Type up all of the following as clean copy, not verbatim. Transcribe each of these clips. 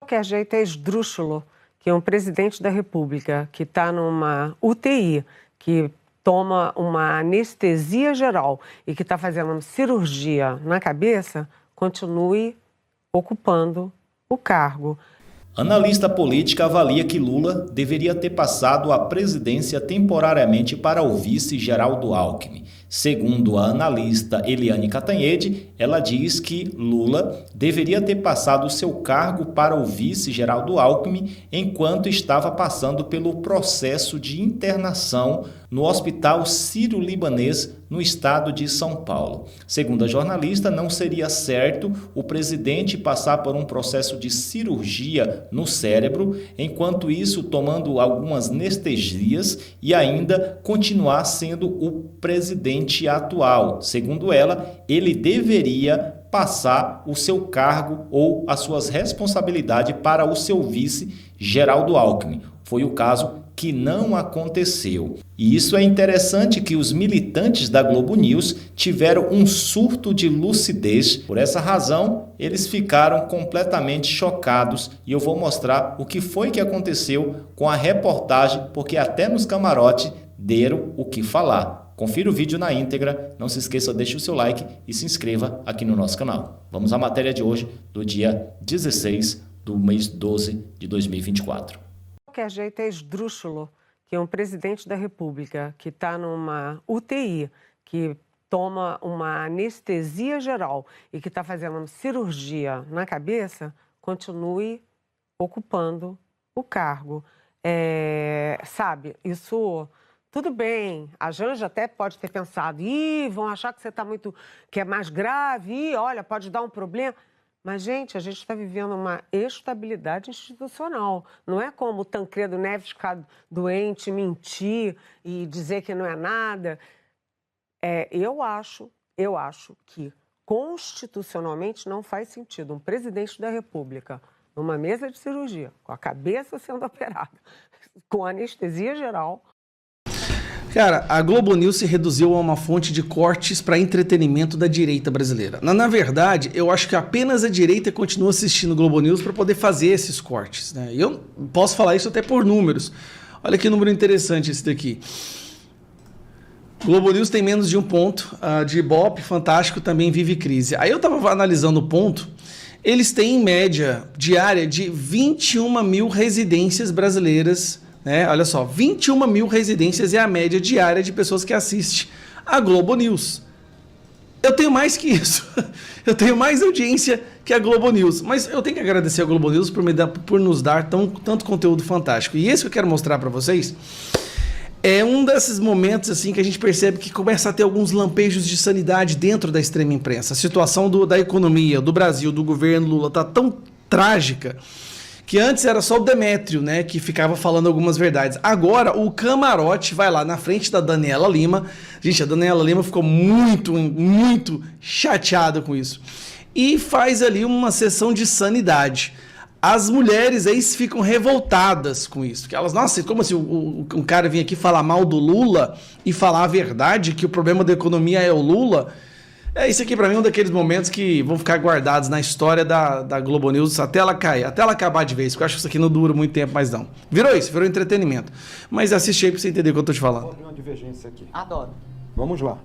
qualquer jeito é esdrúxulo que um presidente da República que está numa UTI, que toma uma anestesia geral e que está fazendo uma cirurgia na cabeça, continue ocupando o cargo. Analista política avalia que Lula deveria ter passado a presidência temporariamente para o vice Geraldo Alckmin. Segundo a analista Eliane Cantanhede, ela diz que Lula deveria ter passado o seu cargo para o vice Geraldo Alckmin enquanto estava passando pelo processo de internação no Hospital Sírio-Libanês, no estado de São Paulo. Segundo a jornalista, não seria certo o presidente passar por um processo de cirurgia no cérebro, enquanto isso tomando algumas anestesias e ainda continuar sendo o presidente atual. Segundo ela, ele deveria passar o seu cargo ou as suas responsabilidades para o seu vice, Geraldo Alckmin. Foi o caso que não aconteceu. E isso é interessante que os militantes da Globo News tiveram um surto de lucidez. Por essa razão, eles ficaram completamente chocados e eu vou mostrar o que foi que aconteceu com a reportagem, porque até nos camarotes deram o que falar. Confira o vídeo na íntegra, não se esqueça, deixe o seu like e se inscreva aqui no nosso canal. Vamos à matéria de hoje, do dia 16 do mês 12 de 2024. De qualquer jeito é esdrúxulo que um presidente da República que está numa UTI, que toma uma anestesia geral e que está fazendo uma cirurgia na cabeça, continue ocupando o cargo. Sabe, isso... Tudo bem, a Janja até pode ter pensado, vão achar que você está muito, que é mais grave, olha, pode dar um problema. Mas, gente, a gente está vivendo uma estabilidade institucional. Não é como o Tancredo Neves ficar doente, mentir e dizer que não é nada. Eu acho que constitucionalmente não faz sentido um presidente da República numa mesa de cirurgia, com a cabeça sendo operada, com anestesia geral. Cara, a Globo News se reduziu a uma fonte de cortes para entretenimento da direita brasileira. Na verdade, eu acho que apenas a direita continua assistindo Globo News para poder fazer esses cortes, né? E eu posso falar isso até por números. Olha que número interessante esse daqui. Globo News tem menos de 1 ponto, de Ibope, Fantástico também vive crise. Aí eu estava analisando o ponto, eles têm em média diária de 21 mil residências brasileiras. Olha só, 21 mil residências é a média diária de pessoas que assistem a Globo News. Eu tenho mais que isso. Eu tenho mais audiência que a Globo News. Mas eu tenho que agradecer a Globo News por nos dar tanto conteúdo fantástico. E esse que eu quero mostrar para vocês é um desses momentos assim que a gente percebe que começa a ter alguns lampejos de sanidade dentro da extrema imprensa. A situação da economia, do Brasil, do governo Lula está tão trágica que antes era só o Demétrio, né, que ficava falando algumas verdades. Agora, o camarote vai lá na frente da Daniela Lima. Gente, a Daniela Lima ficou muito chateada com isso. E faz ali uma sessão de sanidade. As mulheres aí ficam revoltadas com isso. Porque elas, nossa, como assim um cara vinha aqui falar mal do Lula e falar a verdade, que o problema da economia é o Lula? Isso aqui pra mim é um daqueles momentos que vão ficar guardados na história da Globo News até ela cair, até ela acabar de vez, porque eu acho que isso aqui não dura muito tempo mais não. Virou entretenimento. Mas assiste aí pra você entender o que eu tô te falando. Vou abrir uma divergência aqui. Adoro. Vamos lá.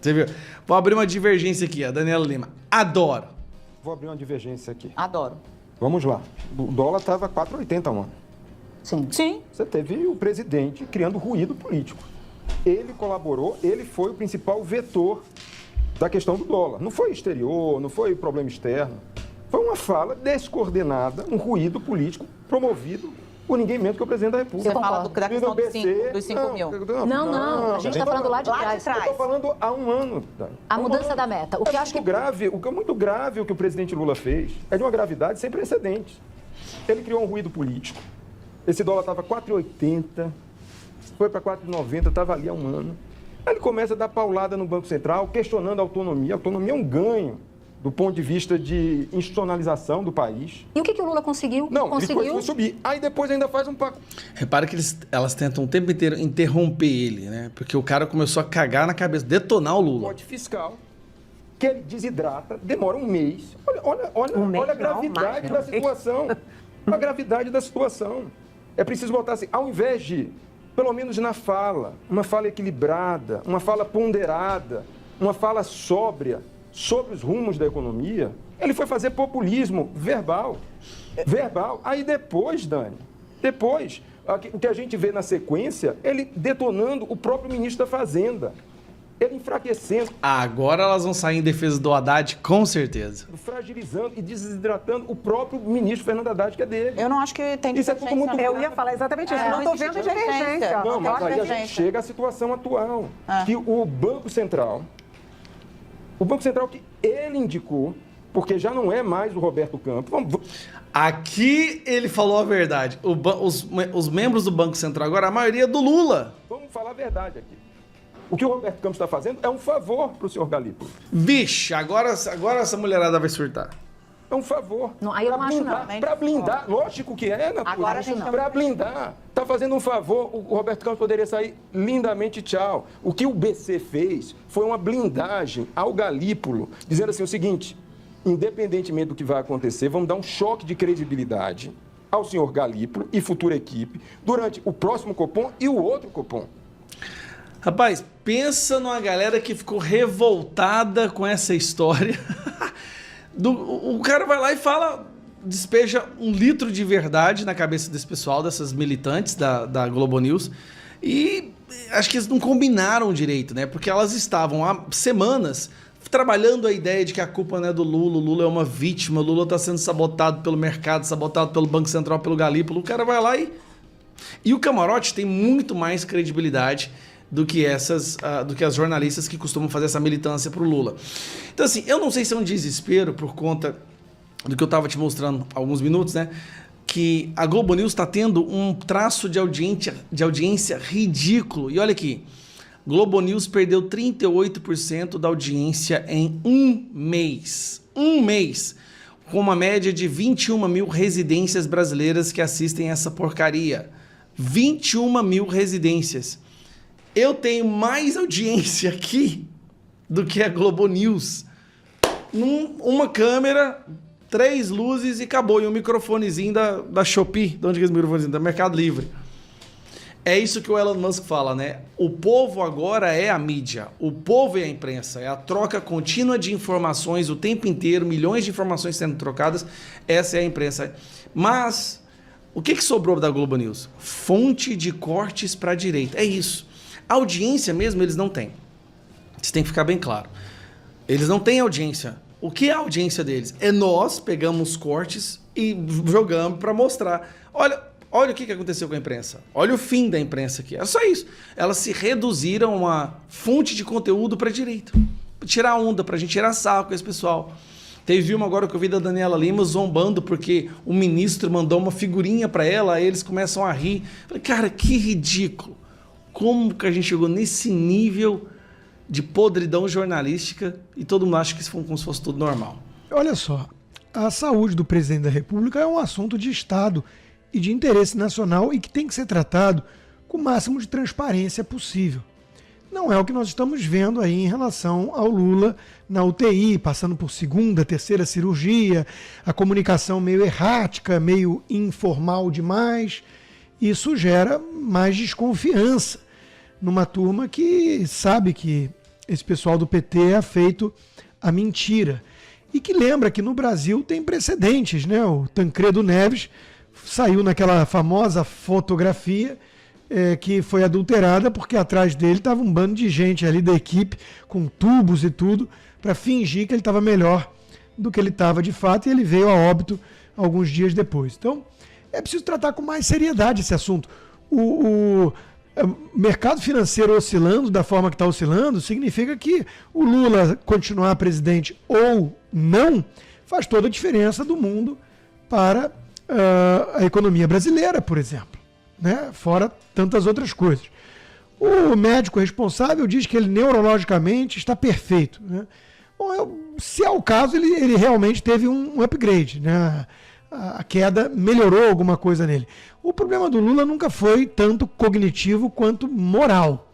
Você viu? Vou abrir uma divergência aqui, a Daniela Lima. Adoro. Vou abrir uma divergência aqui. Adoro. Vamos lá. O dólar tava 4,80, mano. Sim. Sim. Você teve o presidente criando ruído político. Ele colaborou, ele foi o principal vetor da questão do dólar. Não foi exterior, não foi problema externo. Foi uma fala descoordenada, um ruído político promovido por ninguém menos que o presidente da República. Você fala da questão dos 5 mil. Não, a gente está falando lá de trás. Eu estou falando há um ano, Dani. A mudança da meta. O que eu acho que o que é muito grave o que o presidente Lula fez é de uma gravidade sem precedentes. Ele criou um ruído político. Esse dólar estava 4,80, foi para 4,90, estava ali há um ano. Aí ele começa a dar paulada no Banco Central, questionando a autonomia. A autonomia é um ganho do ponto de vista de institucionalização do país. E o que o Lula conseguiu? Não, ele foi subir. Aí depois ainda faz um pacote. Repara que elas tentam o tempo inteiro interromper ele, né? Porque o cara começou a cagar na cabeça, detonar o Lula. Pacote fiscal. que ele desidrata, demora um mês. Olha a gravidade da situação. A gravidade da situação. É preciso voltar assim, ao invés de, pelo menos na fala, uma fala equilibrada, uma fala ponderada, uma fala sóbria sobre os rumos da economia, ele foi fazer populismo verbal. Aí depois, Dani, o que a gente vê na sequência, ele detonando o próprio ministro da Fazenda. Ele enfraquecendo. Agora elas vão sair em defesa do Haddad, com certeza. Fragilizando e desidratando o próprio ministro Fernando Haddad, que é dele. Eu não acho que tem Isso é tudo muito... Eu ia falar exatamente isso. Não estou vendo divergência. Não, mas aí a gente chega à situação atual. Que o Banco Central que ele indicou, porque já não é mais o Roberto Campos. Aqui ele falou a verdade. Os membros do Banco Central agora, a maioria é do Lula. Vamos falar a verdade aqui. O que o Roberto Campos está fazendo é um favor para o senhor Galípolo. Vixe, agora essa mulherada vai surtar. É um favor. Não, aí eu não acho não. Para blindar, lógico que é, Natura. Agora não. Para blindar. Está fazendo um favor, o Roberto Campos poderia sair lindamente, tchau. O que o BC fez foi uma blindagem ao Galípolo, dizendo assim o seguinte, independentemente do que vai acontecer, vamos dar um choque de credibilidade ao senhor Galípolo e futura equipe durante o próximo Copom e o outro Copom. Rapaz, pensa numa galera que ficou revoltada com essa história. O cara vai lá e despeja 1 litro de verdade na cabeça desse pessoal, dessas militantes da Globo News. E acho que eles não combinaram direito, né? Porque elas estavam há semanas trabalhando a ideia de que a culpa não é do Lula, o Lula é uma vítima, o Lula está sendo sabotado pelo mercado, sabotado pelo Banco Central, pelo Galípolo. O cara vai lá e o camarote tem muito mais credibilidade do que as jornalistas que costumam fazer essa militância pro Lula. Então, assim, eu não sei se é um desespero por conta do que eu estava te mostrando há alguns minutos, né? Que a Globo News está tendo um traço de audiência ridículo. E olha aqui, Globo News perdeu 38% da audiência em um mês. Um mês! Com uma média de 21 mil residências brasileiras que assistem essa porcaria. 21 mil residências. Eu tenho mais audiência aqui do que a Globo News. Uma câmera, 3 luzes e acabou. E um microfonezinho da Shopee. De onde é esse microfonezinho? Da Mercado Livre. É isso que o Elon Musk fala, né? O povo agora é a mídia. O povo é a imprensa. É a troca contínua de informações o tempo inteiro. Milhões de informações sendo trocadas. Essa é a imprensa. Mas o que sobrou da Globo News? Fonte de cortes para a direita. É isso. Audiência mesmo eles não têm. Isso tem que ficar bem claro. Eles não têm audiência. O que é a audiência deles? É nós pegamos cortes e jogamos para mostrar. Olha o que aconteceu com a imprensa. Olha o fim da imprensa aqui. É só isso. Elas se reduziram a uma fonte de conteúdo para a direita. Para tirar onda, para a gente tirar sarro com esse pessoal. Teve uma agora que eu vi da Daniela Lima zombando porque o ministro mandou uma figurinha para ela, aí eles começam a rir. Falei, cara, que ridículo. Como que a gente chegou nesse nível de podridão jornalística e todo mundo acha que isso foi como se fosse tudo normal? Olha só, a saúde do presidente da República é um assunto de Estado e de interesse nacional e que tem que ser tratado com o máximo de transparência possível. Não é o que nós estamos vendo aí em relação ao Lula na UTI, passando por 2ª, 3ª cirurgia, a comunicação meio errática, meio informal demais. Isso gera mais desconfiança numa turma que sabe que esse pessoal do PT é afeito à mentira. E que lembra que no Brasil tem precedentes, né? O Tancredo Neves saiu naquela famosa fotografia que foi adulterada porque atrás dele estava um bando de gente ali da equipe com tubos e tudo para fingir que ele estava melhor do que ele estava de fato e ele veio a óbito alguns dias depois. Então, é preciso tratar com mais seriedade esse assunto. O mercado financeiro oscilando da forma que está oscilando significa que o Lula continuar presidente ou não faz toda a diferença do mundo para a economia brasileira, por exemplo, né? Fora tantas outras coisas. O médico responsável diz que ele neurologicamente está perfeito, né? Bom, se é o caso, ele realmente teve um upgrade, né? A queda melhorou alguma coisa nele. O problema do Lula nunca foi tanto cognitivo quanto moral.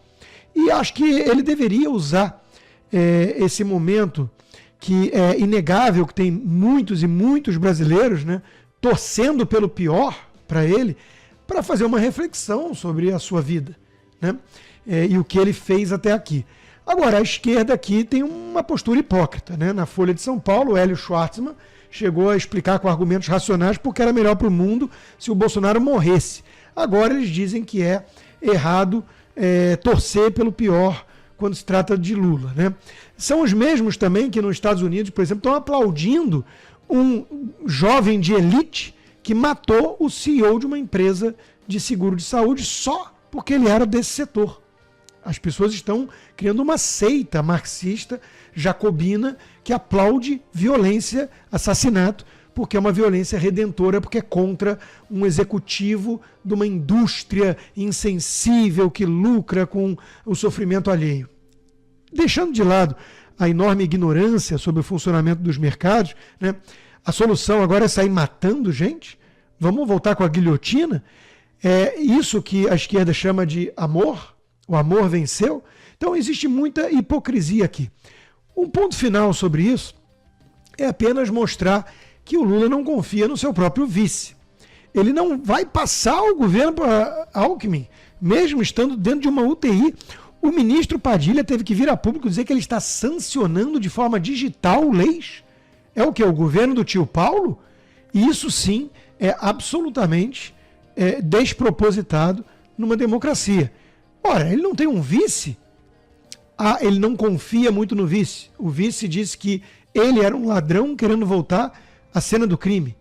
E acho que ele deveria usar esse momento que é inegável que tem muitos e muitos brasileiros, né, torcendo pelo pior para ele, para fazer uma reflexão sobre a sua vida, né, e o que ele fez até aqui. Agora, a esquerda aqui tem uma postura hipócrita, né? Na Folha de São Paulo, o Hélio Schwartzman chegou a explicar com argumentos racionais porque era melhor para o mundo se o Bolsonaro morresse. Agora eles dizem que é errado torcer pelo pior quando se trata de Lula, né? São os mesmos também que nos Estados Unidos, por exemplo, estão aplaudindo um jovem de elite que matou o CEO de uma empresa de seguro de saúde só porque ele era desse setor. As pessoas estão criando uma seita marxista, jacobina, que aplaude violência, assassinato, porque é uma violência redentora, porque é contra um executivo de uma indústria insensível que lucra com o sofrimento alheio. Deixando de lado a enorme ignorância sobre o funcionamento dos mercados, né, a solução agora é sair matando gente? Vamos voltar com a guilhotina? É isso que a esquerda chama de amor? O amor venceu? Então existe muita hipocrisia aqui. Um ponto final sobre isso é apenas mostrar que o Lula não confia no seu próprio vice. Ele não vai passar o governo para Alckmin, mesmo estando dentro de uma UTI. O ministro Padilha teve que vir a público dizer que ele está sancionando de forma digital leis. É o que? O governo do tio Paulo? E isso sim é absolutamente despropositado numa democracia. Ora, ele não tem um vice? Ele não confia muito no vice. O vice disse que ele era um ladrão querendo voltar à cena do crime.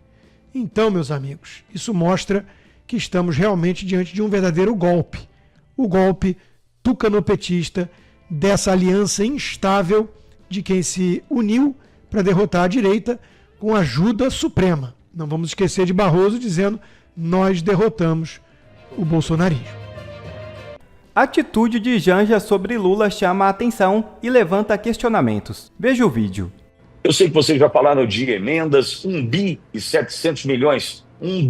Então, meus amigos, isso mostra que estamos realmente diante de um verdadeiro golpe. O golpe tucanopetista dessa aliança instável de quem se uniu para derrotar a direita com ajuda suprema. Não vamos esquecer de Barroso dizendo: nós derrotamos o bolsonarismo. A atitude de Janja sobre Lula chama a atenção e levanta questionamentos. Veja o vídeo. Eu sei que vocês já falaram de emendas, 1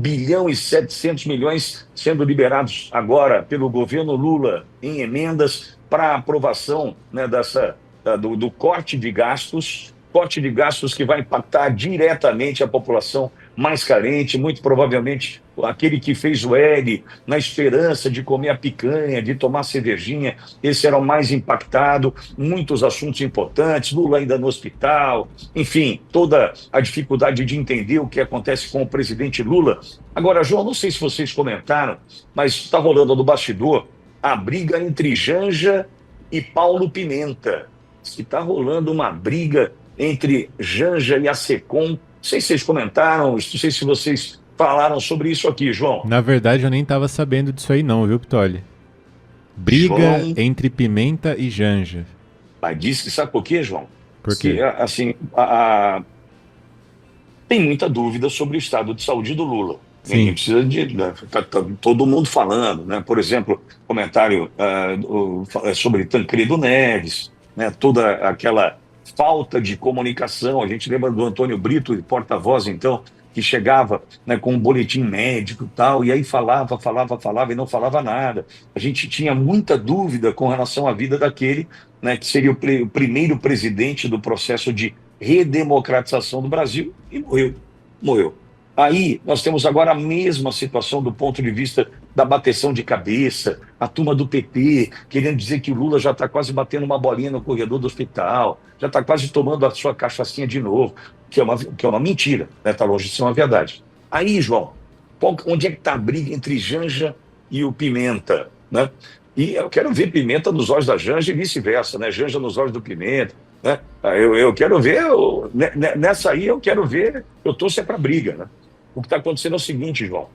bilhão e 700 milhões sendo liberados agora pelo governo Lula em emendas para aprovação, né, do corte de gastos que vai impactar diretamente a população mais carente, muito provavelmente aquele que fez o L na esperança de comer a picanha, de tomar cervejinha, esse era o mais impactado, muitos assuntos importantes, Lula ainda no hospital, enfim, toda a dificuldade de entender o que acontece com o presidente Lula. Agora, João, não sei se vocês comentaram, mas está rolando no bastidor a briga entre Janja e Paulo Pimenta. Está rolando uma briga entre Janja e a Secom. Não sei se vocês comentaram, não sei se vocês falaram sobre isso aqui, João. Na verdade, eu nem estava sabendo disso aí não, viu, Ptolli? Briga João... entre Pimenta e Janja. Mas disse que sabe por quê, João? Por quê? Que, assim, tem muita dúvida sobre o estado de saúde do Lula. Ninguém precisa de... Tá todo mundo falando, né? Por exemplo, comentário sobre Tancredo Neves, né? Toda aquela falta de comunicação. A gente lembra do Antônio Brito, porta-voz, então, que chegava, né, com um boletim médico e tal, e aí falava e não falava nada. A gente tinha muita dúvida com relação à vida daquele, né, que seria o primeiro presidente do processo de redemocratização do Brasil, e morreu. Aí nós temos agora a mesma situação do ponto de vista da bateção de cabeça, a turma do PP querendo dizer que o Lula já está quase batendo uma bolinha no corredor do hospital, já está quase tomando a sua cachaçinha de novo, que é uma mentira, né? Está longe de ser uma verdade. Aí, João, onde é que está a briga entre Janja e o Pimenta, né? E eu quero ver Pimenta nos olhos da Janja e vice-versa, né? Janja nos olhos do Pimenta, né? Eu quero ver, nessa aí eu quero ver, eu torço para briga, né? O que está acontecendo é o seguinte, João,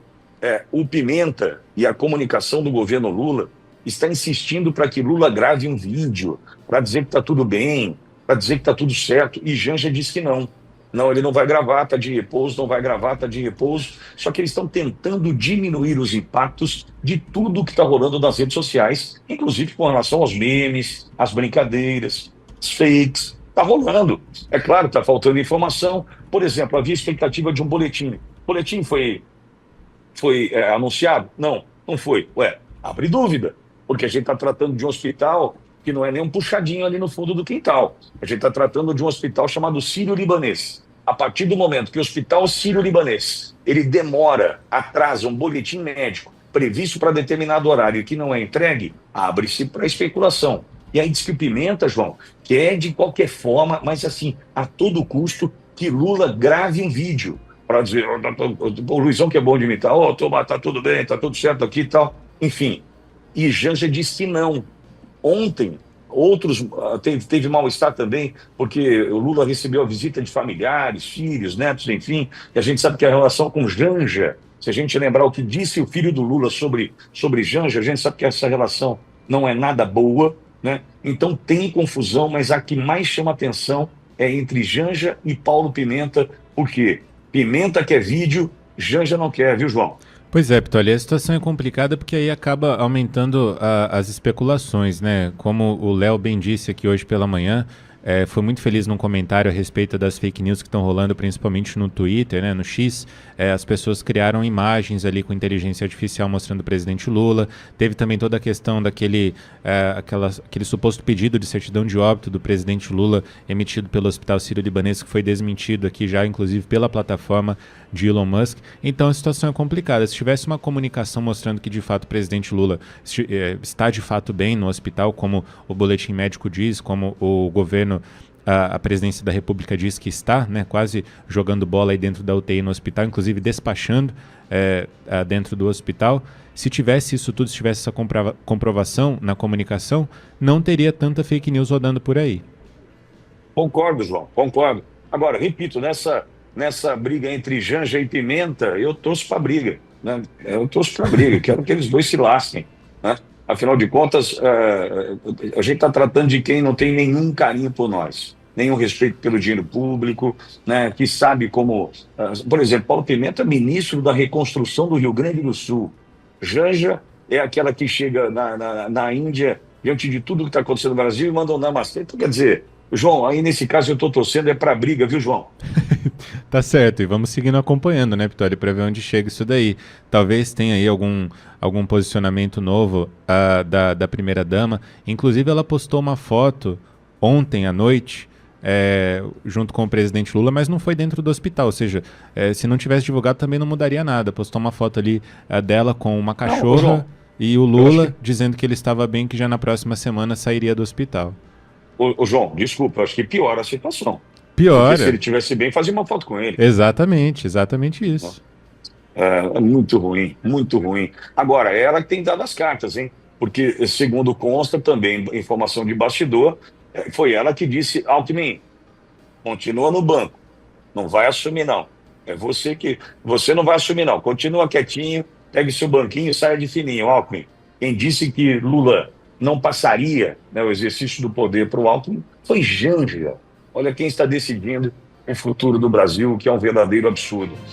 o Pimenta e a comunicação do governo Lula está insistindo para que Lula grave um vídeo, para dizer que está tudo bem, para dizer que está tudo certo, e Janja disse que não. Não, ele não vai gravar, está de repouso, não vai gravar, está de repouso. Só que eles estão tentando diminuir os impactos de tudo que está rolando nas redes sociais, inclusive com relação aos memes, às brincadeiras, as fakes. Está rolando. É claro, está faltando informação. Por exemplo, havia expectativa de um boletim. O boletim foi anunciado? Não foi. Abre dúvida, porque a gente está tratando de um hospital que não é nem um puxadinho ali no fundo do quintal. A gente está tratando de um hospital chamado Sírio-Libanês. A partir do momento que o hospital Sírio-Libanês ele demora, atrasa um boletim médico previsto para determinado horário que não é entregue, abre-se para especulação. E aí diz que o Pimenta, João, quer de qualquer forma, mas assim, a todo custo, que Lula grave um vídeo para dizer, o Luizão que é bom de imitar, tá tudo bem, tá tudo certo aqui e tal. Enfim, e Janja disse que não. Ontem, outros teve mal-estar também, porque o Lula recebeu a visita de familiares, filhos, netos, enfim, e a gente sabe que a relação com Janja, se a gente lembrar o que disse o filho do Lula sobre Janja, a gente sabe que essa relação não é nada boa, né? Então tem confusão, mas a que mais chama atenção é entre Janja e Paulo Pimenta, porque Pimenta quer vídeo, Janja não quer, viu, João? Pois é, Pitoli, a situação é complicada porque aí acaba aumentando as especulações, né? Como o Léo bem disse aqui hoje pela manhã, foi muito feliz num comentário a respeito das fake news que estão rolando, principalmente no Twitter, né, no X. As pessoas criaram imagens ali com inteligência artificial mostrando o presidente Lula. Teve também toda a questão daquele aquele suposto pedido de certidão de óbito do presidente Lula emitido pelo Hospital Sírio-Libanês, que foi desmentido aqui já, inclusive, pela plataforma de Elon Musk. Então a situação é complicada. Se tivesse uma comunicação mostrando que de fato o presidente Lula está de fato bem no hospital, como o boletim médico diz, como o governo, a presidência da República diz que está, né, quase jogando bola aí dentro da UTI no hospital, inclusive despachando dentro do hospital. Se tivesse isso tudo, se tivesse essa comprovação na comunicação, não teria tanta fake news rodando por aí. Concordo, João, concordo. Agora, repito, nessa briga entre Janja e Pimenta, eu torço para a briga, né? Eu torço para a briga, quero que eles dois se lasquem, né? Afinal de contas, a gente está tratando de quem não tem nenhum carinho por nós, nenhum respeito pelo dinheiro público, né? Que sabe como... por exemplo, Paulo Pimenta é ministro da reconstrução do Rio Grande do Sul. Janja é aquela que chega na Índia, diante de tudo que está acontecendo no Brasil, e manda um namastê. Então, quer dizer, João, aí nesse caso eu estou torcendo para a briga, viu, João? Tá certo, e vamos seguindo acompanhando, né, Pitoli, para ver onde chega isso daí. Talvez tenha aí algum posicionamento novo da primeira-dama. Inclusive, ela postou uma foto ontem à noite, junto com o presidente Lula, mas não foi dentro do hospital, ou seja, se não tivesse divulgado também não mudaria nada. Postou uma foto ali dela com uma cachorra e o Lula dizendo que ele estava bem, que já na próxima semana sairia do hospital. Ô, João, desculpa, acho que piora a situação. Piora. Porque se ele tivesse bem, fazia uma foto com ele. Exatamente isso. É muito ruim, muito ruim. Agora, ela que tem dado as cartas, hein? Porque, segundo consta também, informação de bastidor, foi ela que disse, Alckmin, continua no banco, não vai assumir não. Você não vai assumir não, continua quietinho, pegue seu banquinho e saia de fininho, Alckmin. Quem disse que Lula não passaria, né, o exercício do poder para o Alckmin foi Janja. Olha quem está decidindo o futuro do Brasil, que é um verdadeiro absurdo.